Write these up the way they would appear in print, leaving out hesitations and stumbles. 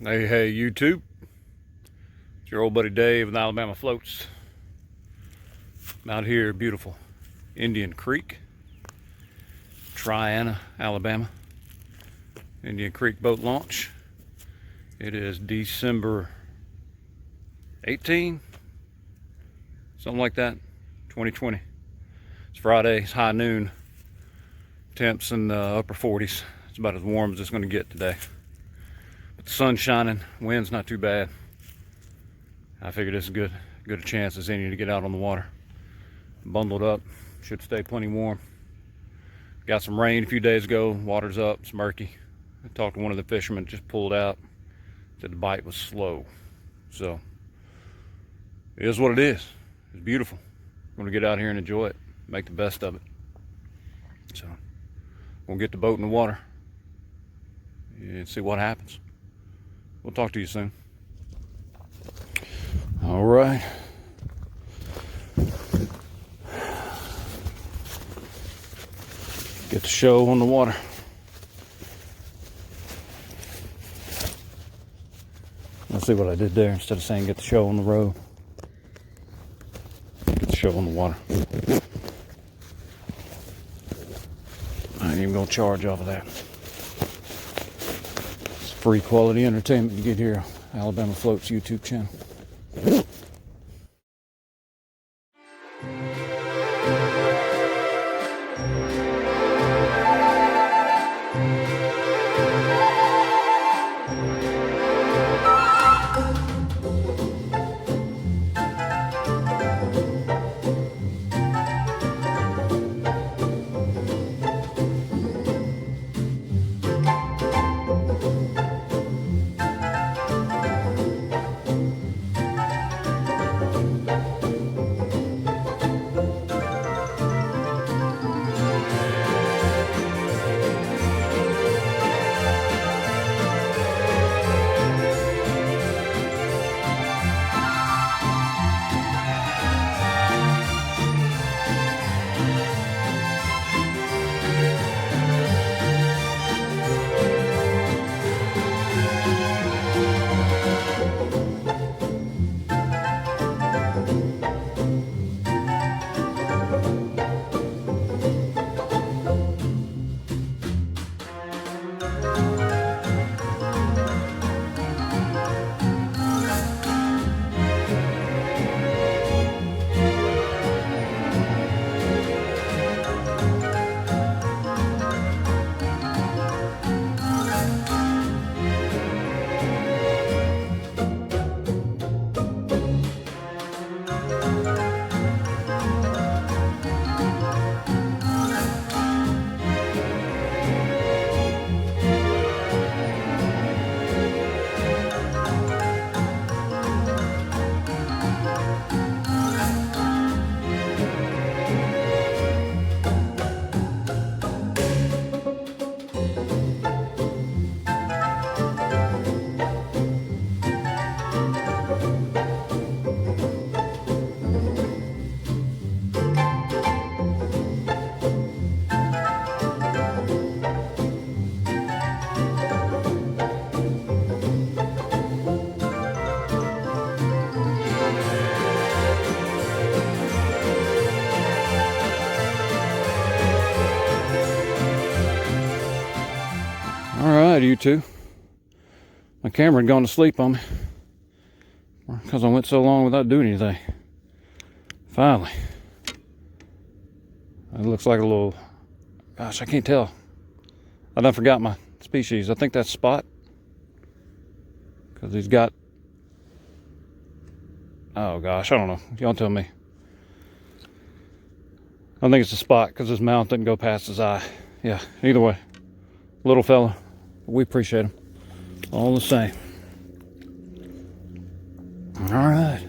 Hey, YouTube. It's your old buddy Dave with Alabama Floats. I'm out here, beautiful Indian Creek, Triana, Alabama. Indian Creek boat launch. It is December 18, something like that, 2020. It's Friday, it's high noon. Temps in the upper 40s. It's about as warm as it's going to get today. But the sun's shining, wind's not too bad. I figured it's good a chance as any to get out on the water. Bundled up, should stay plenty warm. Got some rain a few days ago, water's up, it's murky. I talked to one of the fishermen, just pulled out, said the bite was slow. So, it is what it is. It's beautiful. I'm gonna get out here and enjoy it, make the best of it. So, we'll get the boat in the water and see what happens. We'll talk to you soon. All right. Get the show on the water. Let's see what I did there. Instead of saying get the show on the road, get the show on the water. I ain't even gonna charge off of that. It's free quality entertainment you get here. Alabama Floats YouTube channel. Alright, you two. My camera had gone to sleep on me because I went so long without doing anything. Finally. It looks like a little, gosh, I can't tell. I done forgot my species. I think that's spot. Because he's got, oh gosh, I don't know. Y'all tell me. I think it's a spot because his mouth didn't go past his eye. Yeah, either way. Little fella. We appreciate him all the same. All right.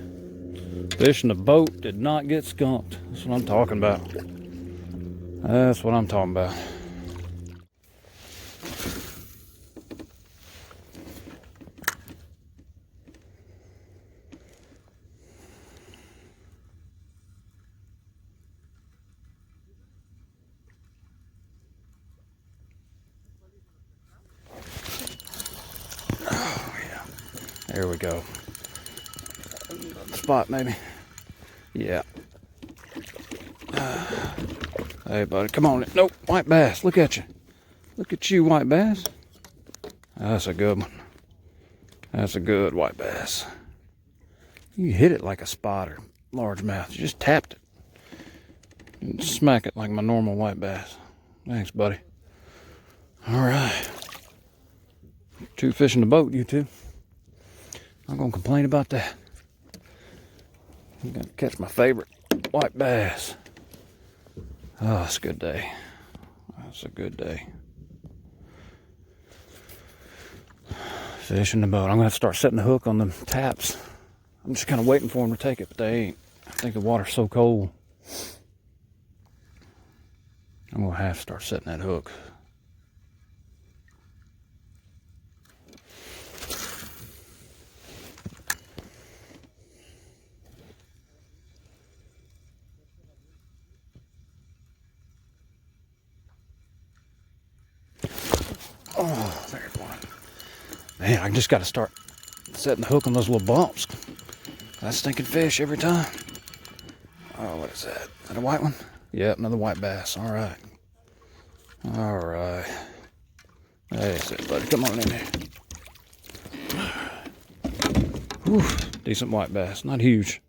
Fish in the boat did not get skunked. That's what I'm talking about. That's what I'm talking about. Oh, yeah. There we go. Spot maybe. Yeah. Hey, buddy, come on. Nope, white bass. Look at you. Look at you, white bass. That's a good one. That's a good white bass. You hit it like a spot or largemouth. You just tapped it. And smack it like my normal white bass. Thanks, buddy. All right. 2 fish in the boat, you two. I'm gonna complain about that. I'm gonna catch my favorite white bass. Oh, it's a good day. That's a good day. Fish in the boat. I'm gonna have to start setting the hook on them taps. I'm just kind of waiting for them to take it, but they ain't. I think the water's so cold. I'm gonna have to start setting that hook. Oh, there's one. Man, I just got to start setting the hook on those little bumps. That stinking fish every time. Oh, what is that? Is that a white one? Yep, another white bass. All right. All right. That's it, buddy. Come on in here. Whew, decent white bass. Not huge.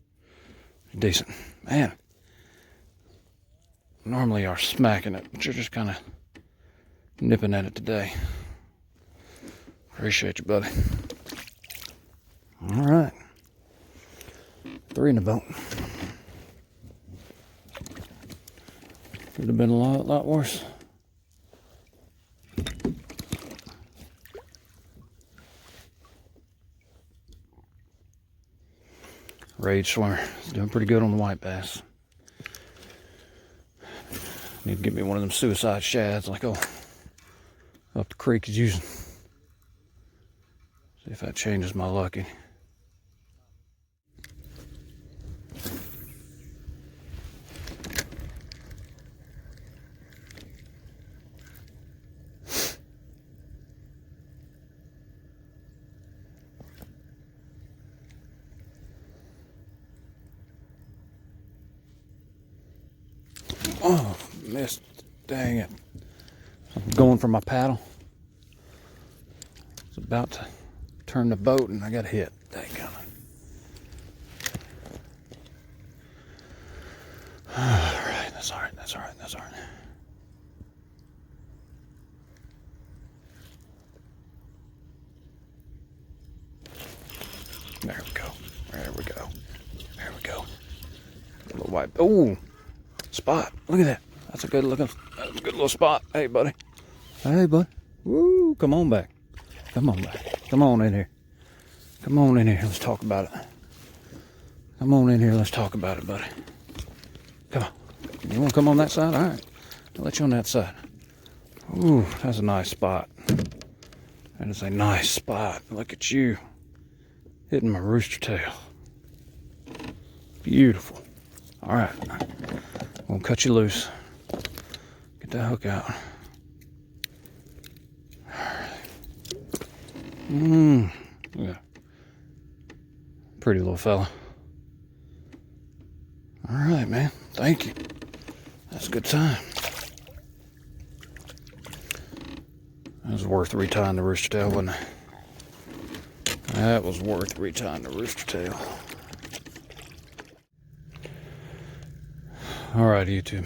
Decent. Man. Normally are smacking it, but you're just kind of nipping at it today. Appreciate you, buddy. All right. 3 in the boat. Could have been a lot worse. Rage swimmer. Doing pretty good on the white bass. Need to get me one of them suicide shads like up the creek is using. See if that changes my luck any. Oh, missed. Dang it. I'm going for my paddle. It's about to turn the boat and I got hit. Dang it. Alright, that's alright, that's alright, that's alright. There we go. There we go. There we go. A little white. Ooh. Spot. Look at that. That's a good looking, that's a good little spot. Hey, buddy. Hey, bud. Woo. Come on back. Come on back. Come on in here. Come on in here. Let's talk about it. Come on in here. Let's talk about it, buddy. Come on. You want to come on that side? All right. I'll let you on that side. Ooh, that's a nice spot. That is a nice spot. Look at you. Hitting my rooster tail. Beautiful. All right. I'm gonna cut you loose. Get that hook out. Yeah. Pretty little fella. All right, man. Thank you. That's a good time. That was worth retying the rooster tail, wasn't it? That was worth retying the rooster tail. All right, YouTube.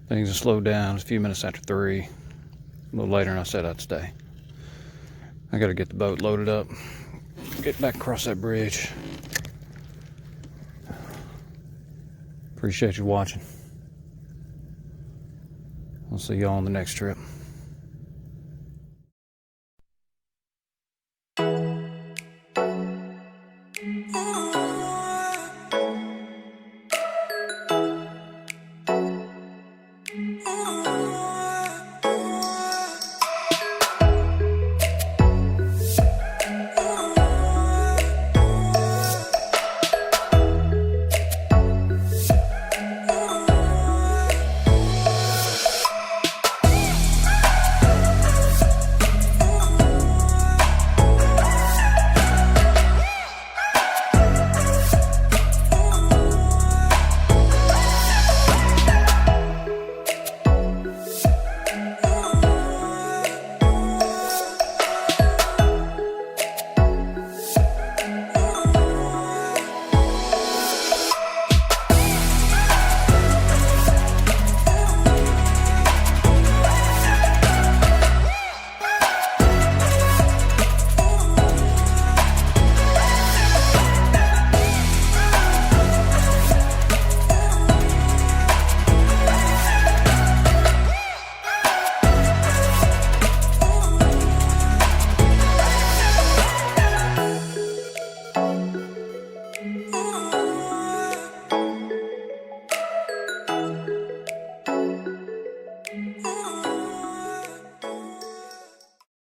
Things have slowed down. It's a few minutes after 3. A little later than I said I'd stay. I gotta get the boat loaded up. Get back across that bridge. Appreciate you watching. I'll see y'all on the next trip.